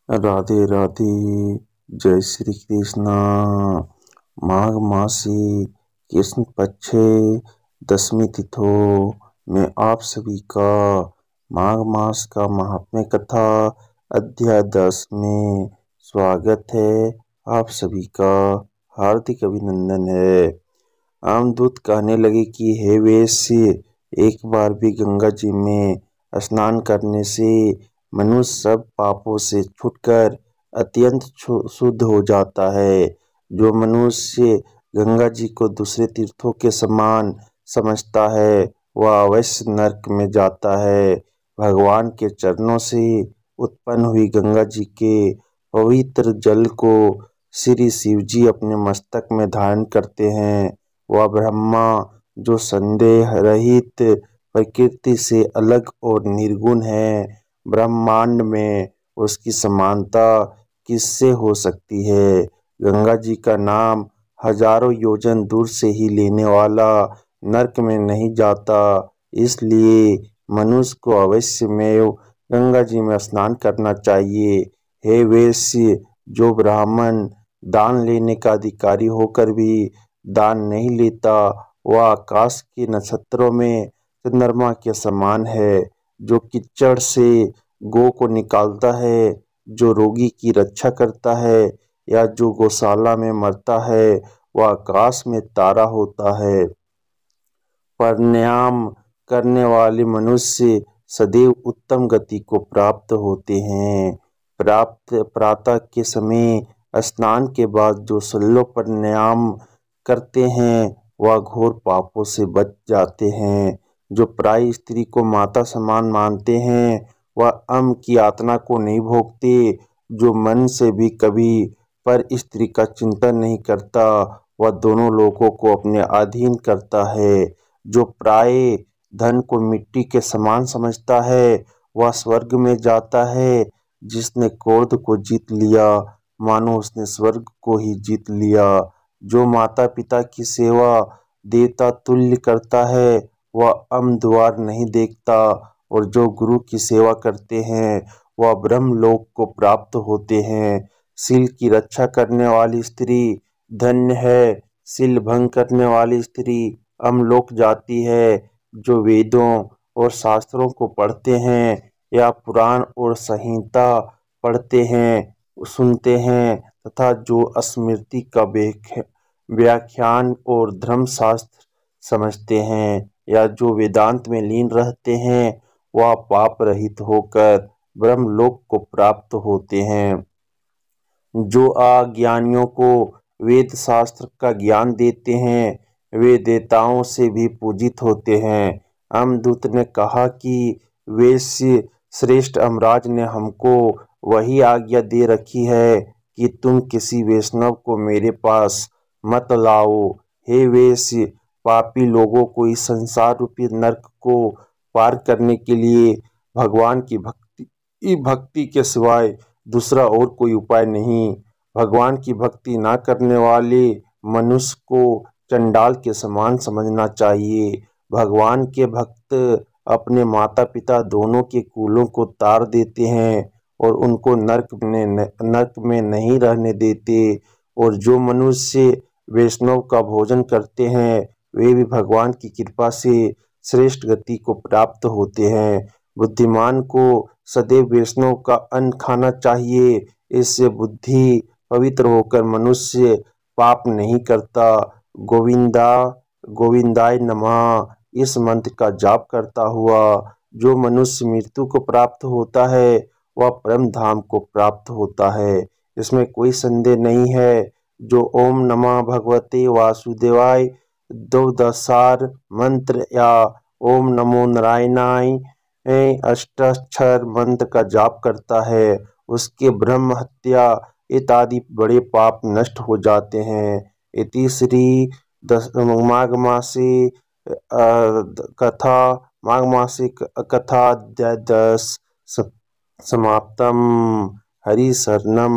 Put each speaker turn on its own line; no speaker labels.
राधे राधे। जय श्री कृष्णा। माघ मासी कृष्ण पक्षे दशमी तिथो में आप सभी का माघ मास का महात्म्य कथा अध्याय 10 में स्वागत है। आप सभी का हार्दिक अभिनंदन है। आमदूत कहने लगे कि हे वेश्य, एक बार भी गंगा जी में स्नान करने से मनुष्य सब पापों से छूटकर अत्यंत शुद्ध हो जाता है। जो मनुष्य गंगा जी को दूसरे तीर्थों के समान समझता है वह अवश्य नरक में जाता है। भगवान के चरणों से उत्पन्न हुई गंगा जी के पवित्र जल को श्री शिव जी अपने मस्तक में धारण करते हैं। वह ब्रह्मा जो संदेह रहित प्रकृति से अलग और निर्गुण है, ब्रह्मांड में उसकी समानता किससे हो सकती है। गंगा जी का नाम हजारों योजन दूर से ही लेने वाला नरक में नहीं जाता। इसलिए मनुष्य को अवश्य में गंगा जी में स्नान करना चाहिए। हे वेश्य, जो ब्राह्मण दान लेने का अधिकारी होकर भी दान नहीं लेता वह आकाश के नक्षत्रों में चंद्रमा के समान है। जो कीचड़ से गौ को निकालता है, जो रोगी की रक्षा करता है या जो गौशाला में मरता है वह आकाश में तारा होता है। प्राणायाम करने वाले मनुष्य सदैव उत्तम गति को प्राप्त होते हैं। प्रातः के समय स्नान के बाद जो सल्लो प्राणायाम करते हैं वह घोर पापों से बच जाते हैं। जो प्राय स्त्री को माता समान मानते हैं वह अम्म की यातना को नहीं भोगते। जो मन से भी कभी पर स्त्री का चिंतन नहीं करता वह दोनों लोगों को अपने अधीन करता है। जो प्राय धन को मिट्टी के समान समझता है वह स्वर्ग में जाता है। जिसने क्रोध को जीत लिया मानो उसने स्वर्ग को ही जीत लिया। जो माता पिता की सेवा देवता तुल्य करता है वह अम्म द्वार नहीं देखता, और जो गुरु की सेवा करते हैं वह ब्रह्मलोक को प्राप्त होते हैं। शील की रक्षा करने वाली स्त्री धन्य है। शील भंग करने वाली स्त्री अम्मलोक जाती है। जो वेदों और शास्त्रों को पढ़ते हैं या पुराण और संहिता पढ़ते हैं सुनते हैं तथा जो स्मृति का व्याख्यान और धर्मशास्त्र समझते हैं या जो वेदांत में लीन रहते हैं वह पाप रहित होकर ब्रह्मलोक को प्राप्त होते हैं। जो अज्ञानियों को वेद शास्त्र का ज्ञान देते हैं वे देवताओं से भी पूजित होते हैं। अमदूत ने कहा कि वेश्य श्रेष्ठ अमराज ने हमको वही आज्ञा दे रखी है कि तुम किसी वैष्णव को मेरे पास मत लाओ। हे वेश्य, पापी लोगों को इस संसार रूपी नरक को पार करने के लिए भगवान की भक्ति के सिवाय दूसरा और कोई उपाय नहीं। भगवान की भक्ति ना करने वाले मनुष्य को चंडाल के समान समझना चाहिए। भगवान के भक्त अपने माता पिता दोनों के कुलों को तार देते हैं और उनको नरक में नहीं रहने देते। और जो मनुष्य वैष्णव का भोजन करते हैं वे भी भगवान की कृपा से श्रेष्ठ गति को प्राप्त होते हैं। बुद्धिमान को सदैव वैष्णव का अन्न खाना चाहिए। इससे बुद्धि पवित्र होकर मनुष्य पाप नहीं करता। गोविंदा गोविंदाय नमः इस मंत्र का जाप करता हुआ जो मनुष्य मृत्यु को प्राप्त होता है वह परम धाम को प्राप्त होता है, इसमें कोई संदेह नहीं है। जो ओम नमः भगवते वासुदेवाय द्वादशार मंत्र या ओम नमो नारायणाय अष्टाक्षर मंत्र का जाप करता है उसके ब्रह्म हत्या इत्यादि बड़े पाप नष्ट हो जाते हैं। इति श्री माघ मासे कथा माघ मासे कथा अध्याय 10 समाप्तम। हरि शरणम।